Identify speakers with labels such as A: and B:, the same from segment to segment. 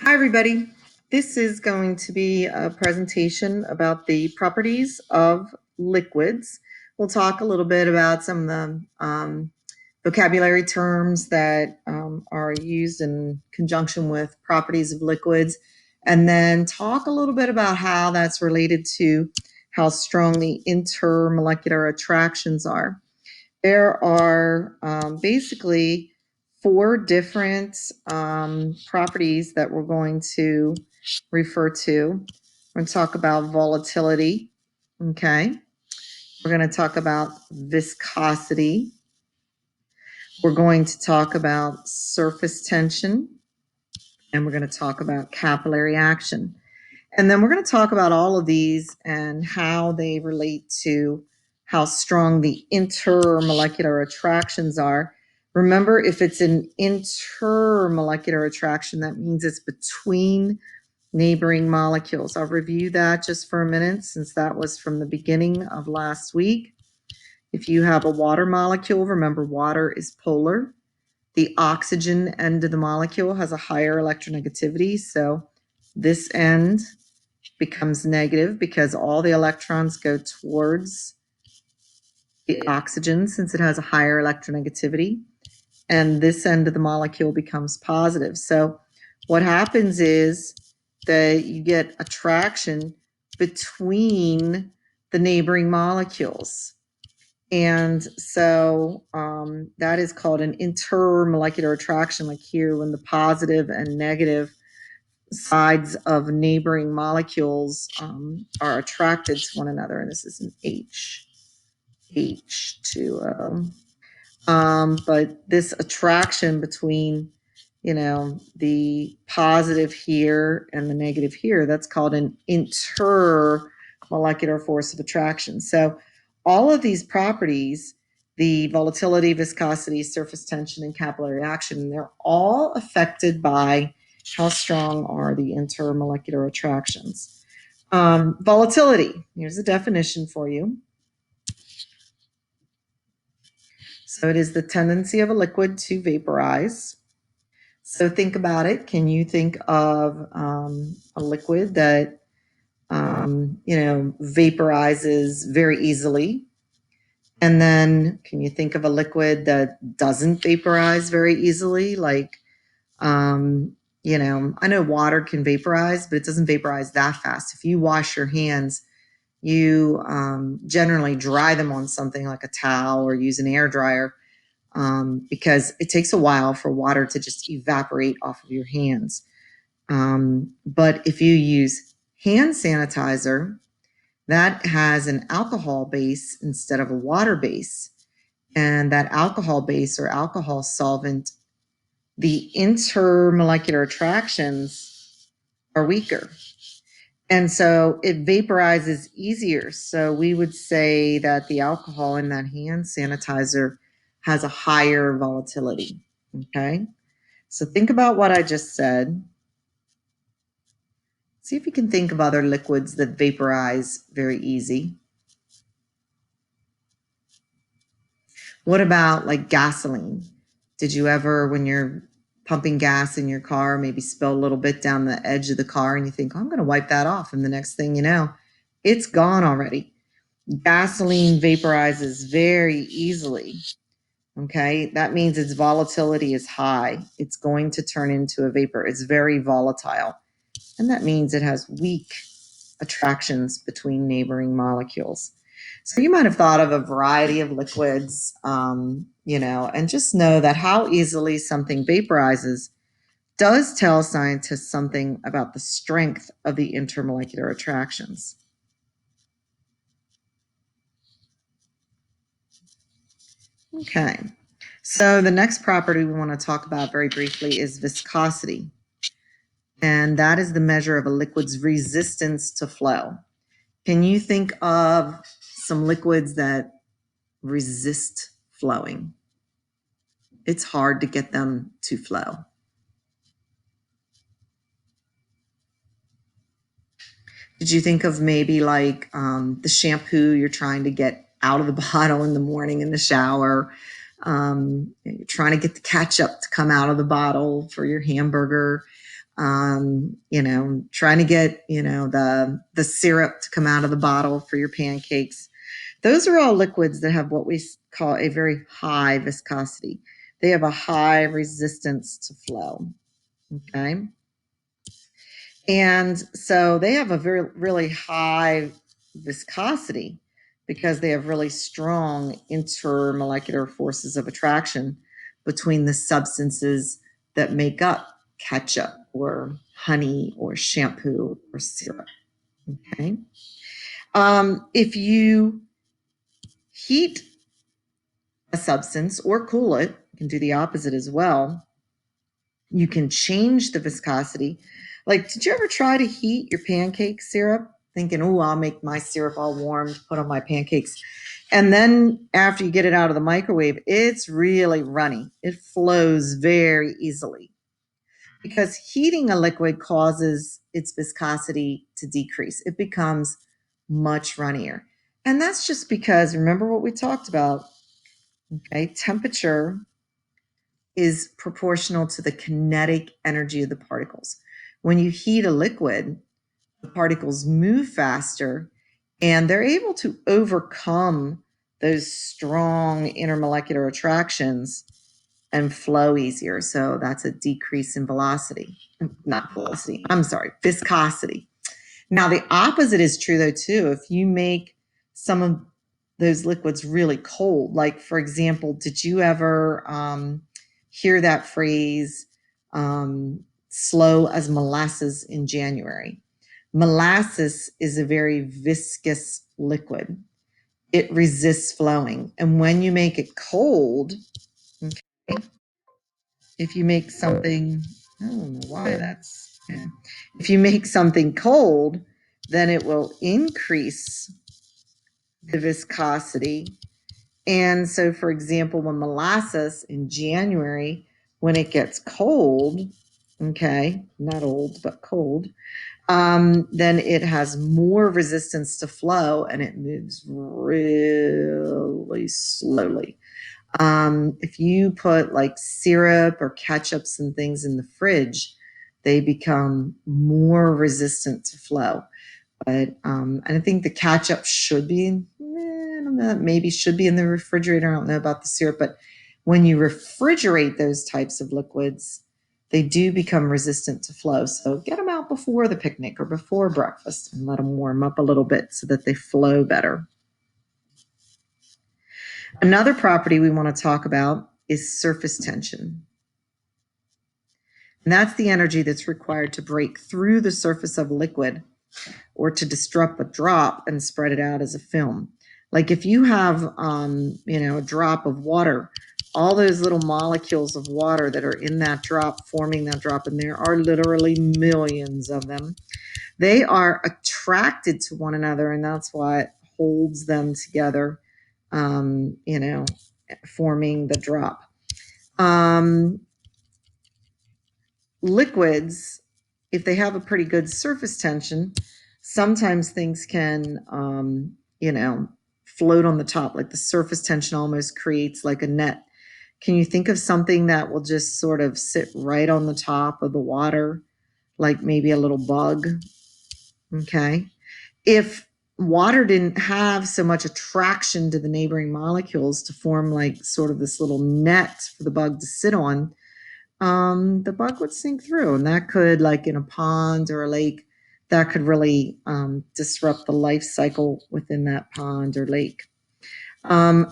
A: Hi, everybody. This is going to be a presentation about the properties of liquids. We'll talk a little bit about some of the vocabulary terms that are used in conjunction with properties of liquids, and then talk a little bit about how that's related to how strong the intermolecular attractions are. There are basically four different properties that we're going to refer to. We're going to talk about volatility. Okay. We're going to talk about viscosity. We're going to talk about surface tension. And we're going to talk about capillary action. And then we're going to talk about all of these and how they relate to how strong the intermolecular attractions are. Remember, if it's an intermolecular attraction, that means it's between neighboring molecules. I'll review that just for a minute since that was from the beginning of last week. If you have a water molecule, remember water is polar. The oxygen end of the molecule has a higher electronegativity, so this end becomes negative because all the electrons go towards the oxygen since it has a higher electronegativity, and this end of the molecule becomes positive. So what happens is that you get attraction between the neighboring molecules. And so that is called an intermolecular attraction, like here when the positive and negative sides of neighboring molecules are attracted to one another. And this is an H2O. But this attraction between, the positive here and the negative here, that's called an intermolecular force of attraction. So all of these properties, the volatility, viscosity, surface tension, and capillary action, they're all affected by how strong are the intermolecular attractions. Volatility, here's a definition for you. So it is the tendency of a liquid to vaporize. So think about it. Can you think of a liquid that, vaporizes very easily? And then can you think of a liquid that doesn't vaporize very easily? Like, I know water can vaporize, but it doesn't vaporize that fast. If you wash your hands, you generally dry them on something like a towel or use an air dryer because it takes a while for water to just evaporate off of your hands. But if you use hand sanitizer, that has an alcohol base instead of a water base. And that alcohol base or alcohol solvent, the intermolecular attractions are weaker. And so it vaporizes easier. So we would say that the alcohol in that hand sanitizer has a higher volatility. Okay. So think about what I just said. See if you can think of other liquids that vaporize very easy. What about like gasoline? Did you ever, when you're pumping gas in your car, maybe spill a little bit down the edge of the car and you think, oh, I'm going to wipe that off. And the next thing you know, it's gone already. Gasoline vaporizes very easily. Okay, that means its volatility is high. It's going to turn into a vapor. It's very volatile. And that means it has weak attractions between neighboring molecules. So you might have thought of a variety of liquids, and just know that how easily something vaporizes does tell scientists something about the strength of the intermolecular attractions. Okay, so the next property we want to talk about very briefly is viscosity. And that is the measure of a liquid's resistance to flow. Can you think of some liquids that resist flowing? It's hard to get them to flow. Did you think of maybe like the shampoo you're trying to get out of the bottle in the morning in the shower? You're trying to get the ketchup to come out of the bottle for your hamburger. Trying to get, the syrup to come out of the bottle for your pancakes. Those are all liquids that have what we call a very high viscosity. They have a high resistance to flow. Okay. And so they have a really high viscosity because they have really strong intermolecular forces of attraction between the substances that make up ketchup or honey or shampoo or syrup. Okay. If you heat a substance or cool it, you can do the opposite as well. You can change the viscosity. Like, did you ever try to heat your pancake syrup? Thinking, oh, I'll make my syrup all warm to put on my pancakes. And then after you get it out of the microwave, it's really runny. It flows very easily because heating a liquid causes its viscosity to decrease. It becomes much runnier. And that's just because, remember what we talked about, okay? Temperature is proportional to the kinetic energy of the particles. When you heat a liquid, the particles move faster and they're able to overcome those strong intermolecular attractions and flow easier. So that's a decrease in velocity, not velocity, I'm sorry, viscosity. Now, the opposite is true though, too. If you make some of those liquids really cold, like for example, did you ever hear that phrase, slow as molasses in January? Molasses is a very viscous liquid. It resists flowing. And when you make it cold, okay, if you make something, I don't know why that's, yeah. If you make something cold, then it will increase the viscosity. And so, for example, when molasses in January, when it gets cold, okay, not old, but cold, then it has more resistance to flow and it moves really slowly. If you put like syrup or ketchups and things in the fridge, they become more resistant to flow. But I think the ketchup should be, I don't know, maybe should be in the refrigerator. I don't know about the syrup, but when you refrigerate those types of liquids, they do become resistant to flow. So get them out before the picnic or before breakfast and let them warm up a little bit so that they flow better. Another property we want to talk about is surface tension. And that's the energy that's required to break through the surface of a liquid or to disrupt a drop and spread it out as a film. Like if you have, a drop of water, all those little molecules of water that are in that drop, forming that drop, and there are literally millions of them, they are attracted to one another, and that's what holds them together, forming the drop. Liquids, if they have a pretty good surface tension, sometimes things can, float on the top, like the surface tension almost creates like a net. Can you think of something that will just sort of sit right on the top of the water, like maybe a little bug? Okay. If water didn't have so much attraction to the neighboring molecules to form like sort of this little net for the bug to sit on, the bug would sink through, and that could, like in a pond or a lake, that could really disrupt the life cycle within that pond or lake.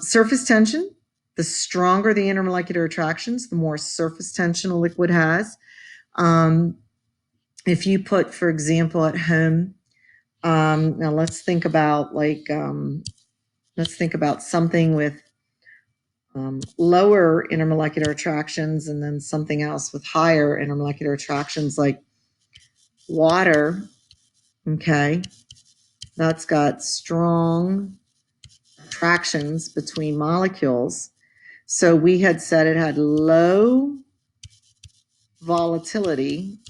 A: Surface tension, the stronger the intermolecular attractions, the more surface tension a liquid has. If you put, for example, at home, now let's think about something with lower intermolecular attractions and then something else with higher intermolecular attractions like water. Okay, that's got strong attractions between molecules. So we had said it had low volatility,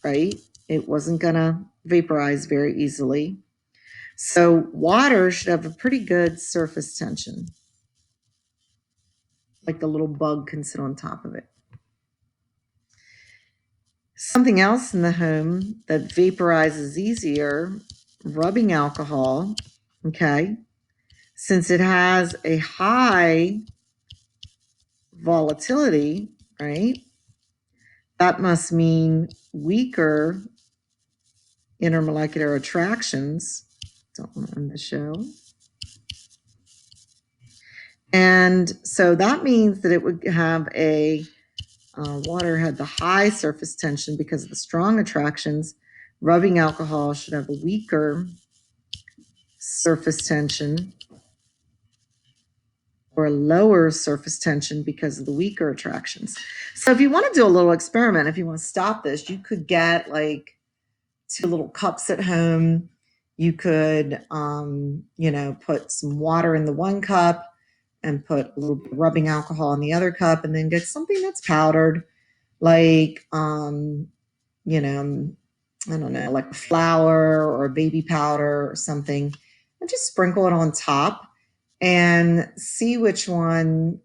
A: right? It wasn't going to vaporize very easily. So water should have a pretty good surface tension. like the little bug can sit on top of it. Something else in the home that vaporizes easier, rubbing alcohol, okay? Since it has a high volatility, right? That must mean weaker intermolecular attractions. Don't want to end the show. And so that means that it would have a water had the high surface tension because of the strong attractions. Rubbing alcohol should have a weaker surface tension or a lower surface tension because of the weaker attractions. So if you want to do a little experiment, if you want to stop this, you could get like 2 little cups at home. You could, put some water in the one cup and put a little bit of rubbing alcohol in the other cup, and then get something that's powdered, like, I don't know, like flour or baby powder or something, and just sprinkle it on top and see which one,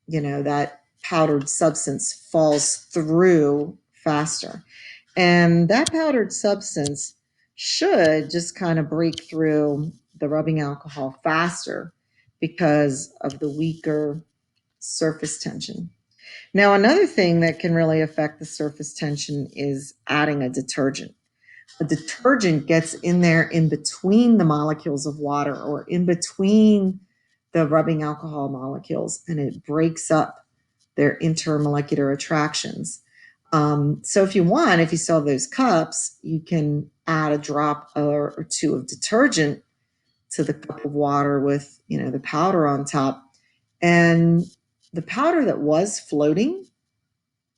A: that powdered substance falls through faster. And that powdered substance should just kind of break through the rubbing alcohol faster because of the weaker surface tension. Now, another thing that can really affect the surface tension is adding a detergent. A detergent gets in there in between the molecules of water or in between the rubbing alcohol molecules, and it breaks up their intermolecular attractions. So if you want, if you still have those cups, you can add a drop or 2 of detergent to the cup of water with, the powder on top. And the powder that was floating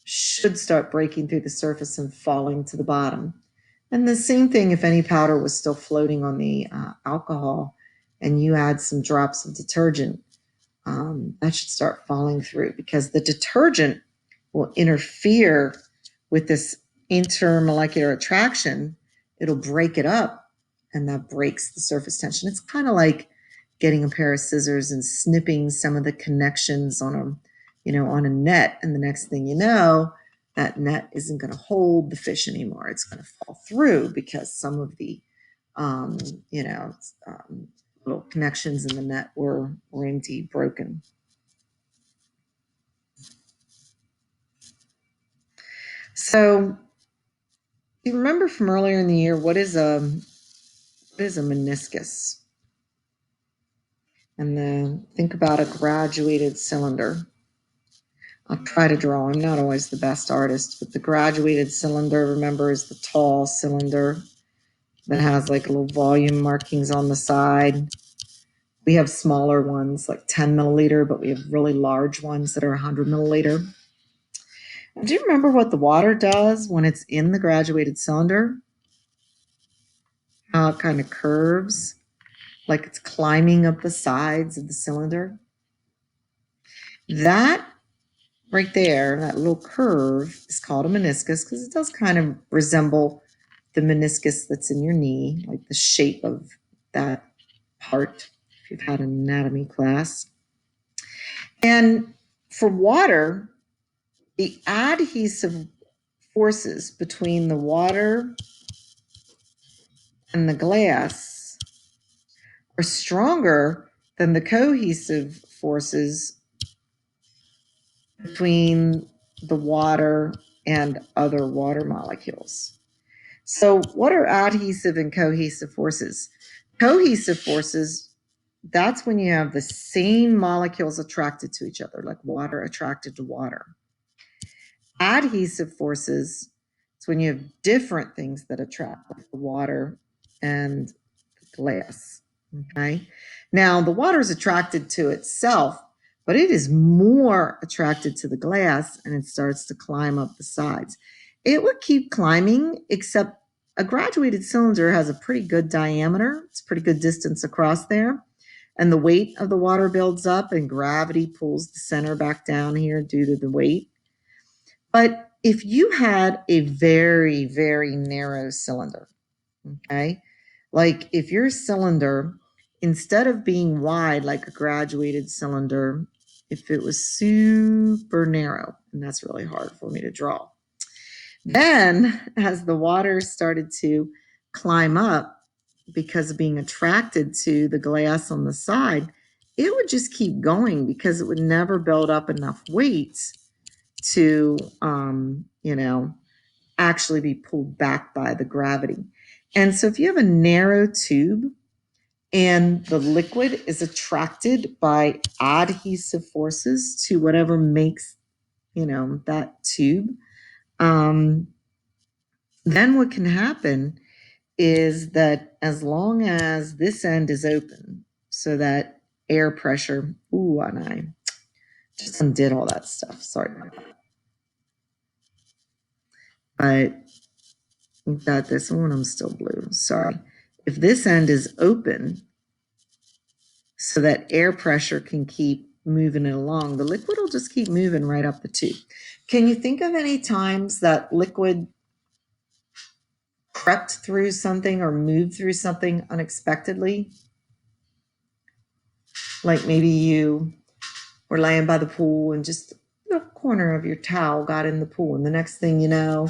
A: should start breaking through the surface and falling to the bottom. And the same thing if any powder was still floating on the alcohol and you add some drops of detergent, that should start falling through because the detergent will interfere with this intermolecular attraction. It'll break it up, and that breaks the surface tension. It's kind of like getting a pair of scissors and snipping some of the connections on a net, and the next thing you know, that net isn't going to hold the fish anymore. It's going to fall through because some of the little connections in the net were indeed broken. So you remember from earlier in the year, what is a meniscus? And think about a graduated cylinder. I'll try to draw. I'm not always the best artist, but the graduated cylinder, remember, is the tall cylinder that has like little volume markings on the side. We have smaller ones like 10 milliliter, but we have really large ones that are 100 milliliter. Do you remember what the water does when it's in the graduated cylinder? How it kind of curves, like it's climbing up the sides of the cylinder. That right there, that little curve, is called a meniscus because it does kind of resemble the meniscus that's in your knee, like the shape of that part, if you've had an anatomy class. And for water, the adhesive forces between the water and the glass are stronger than the cohesive forces between the water and other water molecules. So what are adhesive and cohesive forces? Cohesive forces, that's when you have the same molecules attracted to each other, like water attracted to water. Adhesive forces, it's when you have different things that attract, like the water and glass. Okay. Now, the water is attracted to itself, but it is more attracted to the glass, and it starts to climb up the sides. It would keep climbing, except a graduated cylinder has a pretty good diameter. It's a pretty good distance across there. And the weight of the water builds up, and gravity pulls the center back down here due to the weight. But if you had a very, very narrow cylinder, okay, like if your cylinder, instead of being wide like a graduated cylinder, if it was super narrow, and that's really hard for me to draw. Then, as the water started to climb up because of being attracted to the glass on the side, it would just keep going because it would never build up enough weight to, actually be pulled back by the gravity. And so, if you have a narrow tube and the liquid is attracted by adhesive forces to whatever makes, that tube, then what can happen is that as long as this end is open, so that air pressure, and I just undid all that stuff. Sorry about that. But we've got this one. I'm still blue. Sorry. If this end is open, so that air pressure can keep moving it along, the liquid will just keep moving right up the tube. Can you think of any times that liquid crept through something or moved through something unexpectedly? Like maybe you were laying by the pool and just the corner of your towel got in the pool, and the next thing you know,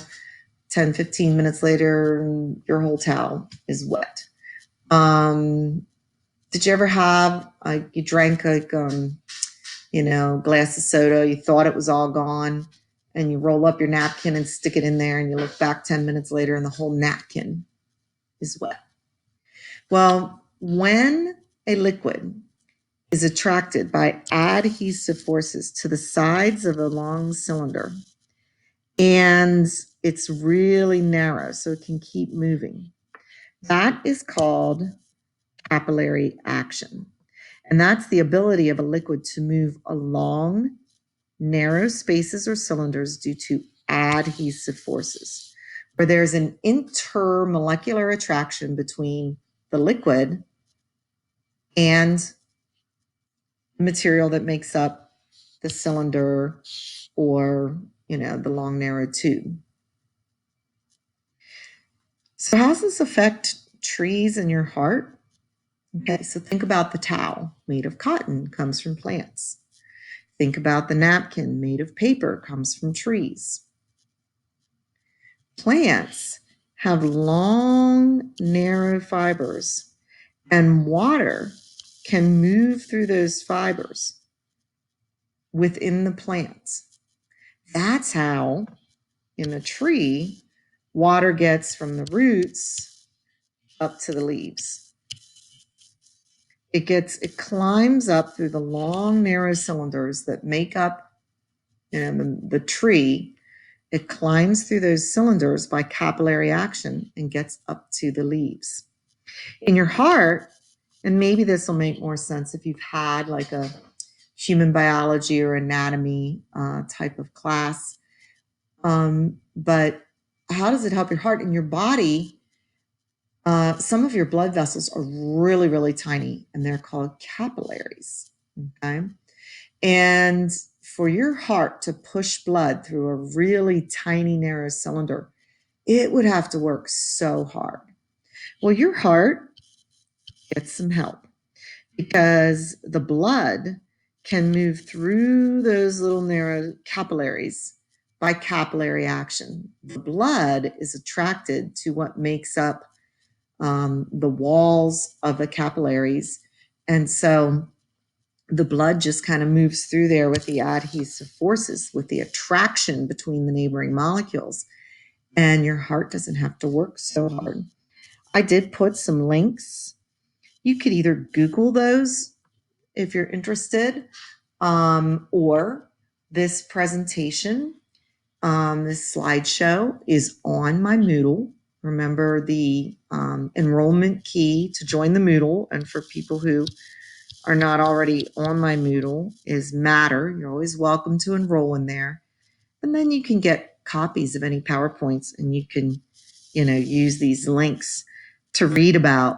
A: 10, 15 minutes later, your whole towel is wet. Did you ever have, you drank glass of soda, you thought it was all gone, and you roll up your napkin and stick it in there, and you look back 10 minutes later and the whole napkin is wet? Well, when a liquid is attracted by adhesive forces to the sides of a long cylinder, and it's really narrow, so it can keep moving, that is called capillary action. And that's the ability of a liquid to move along narrow spaces or cylinders due to adhesive forces, where there's an intermolecular attraction between the liquid and the material that makes up the cylinder or, the long narrow tube. So how does this affect trees and your heart? Okay, so think about the towel made of cotton, comes from plants. Think about the napkin made of paper, comes from trees. Plants have long, narrow fibers, and water can move through those fibers within the plants. That's how, in a tree, water gets from the roots up to the leaves. It climbs up through the long, narrow cylinders that make up, the tree. It climbs through those cylinders by capillary action and gets up to the leaves. In your heart, and maybe this will make more sense if you've had like a human biology or anatomy type of class, but how does it help your heart? In your body, some of your blood vessels are really, really tiny, and they're called capillaries. Okay. And for your heart to push blood through a really tiny, narrow cylinder, it would have to work so hard. Well, your heart gets some help because the blood can move through those little narrow capillaries by capillary action. The blood is attracted to what makes up the walls of the capillaries. And so the blood just kind of moves through there with the adhesive forces, with the attraction between the neighboring molecules. And your heart doesn't have to work so hard. I did put some links. You could either Google those if you're interested, or this presentation, this slideshow is on my Moodle. Remember, the enrollment key to join the Moodle, and for people who are not already on my Moodle, is Matter. You're always welcome to enroll in there. And then you can get copies of any PowerPoints, and you can, use these links to read about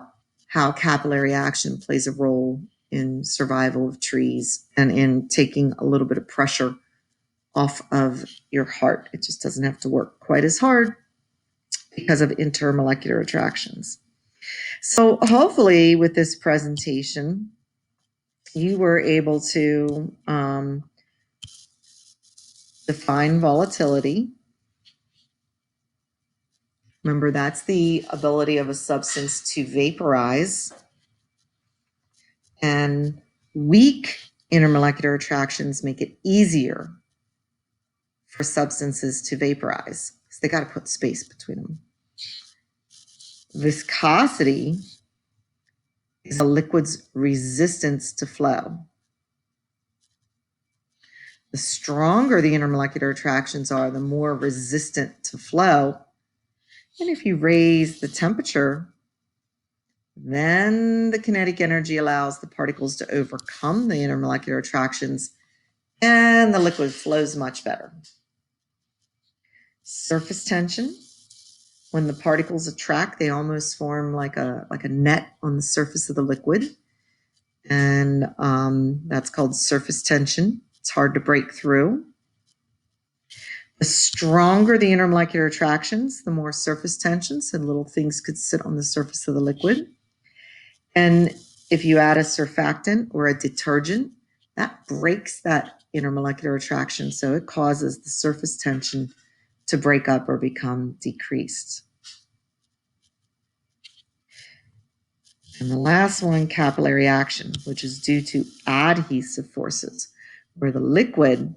A: how capillary action plays a role in survival of trees and in taking a little bit of pressure off of your heart. It just doesn't have to work quite as hard because of intermolecular attractions. So hopefully with this presentation, you were able to define volatility. Remember, that's the ability of a substance to vaporize. And weak intermolecular attractions make it easier for substances to vaporize because they got to put space between them. Viscosity is a liquid's resistance to flow. The stronger the intermolecular attractions are, the more resistant to flow. And if you raise the temperature, then the kinetic energy allows the particles to overcome the intermolecular attractions, and the liquid flows much better. Surface tension. When the particles attract, they almost form like a net on the surface of the liquid. And that's called surface tension. It's hard to break through. The stronger the intermolecular attractions, the more surface tension, so little things could sit on the surface of the liquid. And if you add a surfactant or a detergent, that breaks that intermolecular attraction, so it causes the surface tension to break up or become decreased. And the last one, capillary action, which is due to adhesive forces, where the liquid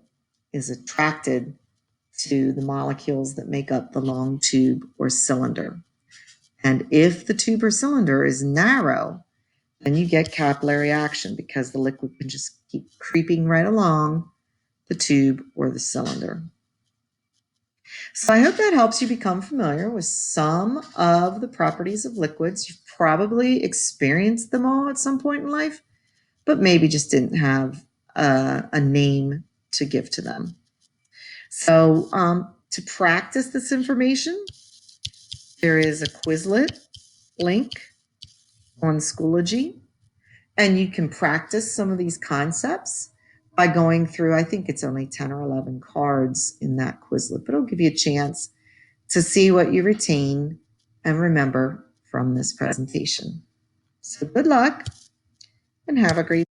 A: is attracted to the molecules that make up the long tube or cylinder. And if the tube or cylinder is narrow, then you get capillary action because the liquid can just keep creeping right along the tube or the cylinder. So I hope that helps you become familiar with some of the properties of liquids. You've probably experienced them all at some point in life, but maybe just didn't have a name to give to them. So to practice this information, there is a Quizlet link on Schoology, and you can practice some of these concepts by going through, I think it's only 10 or 11 cards in that Quizlet, but it'll give you a chance to see what you retain and remember from this presentation. So good luck and have a great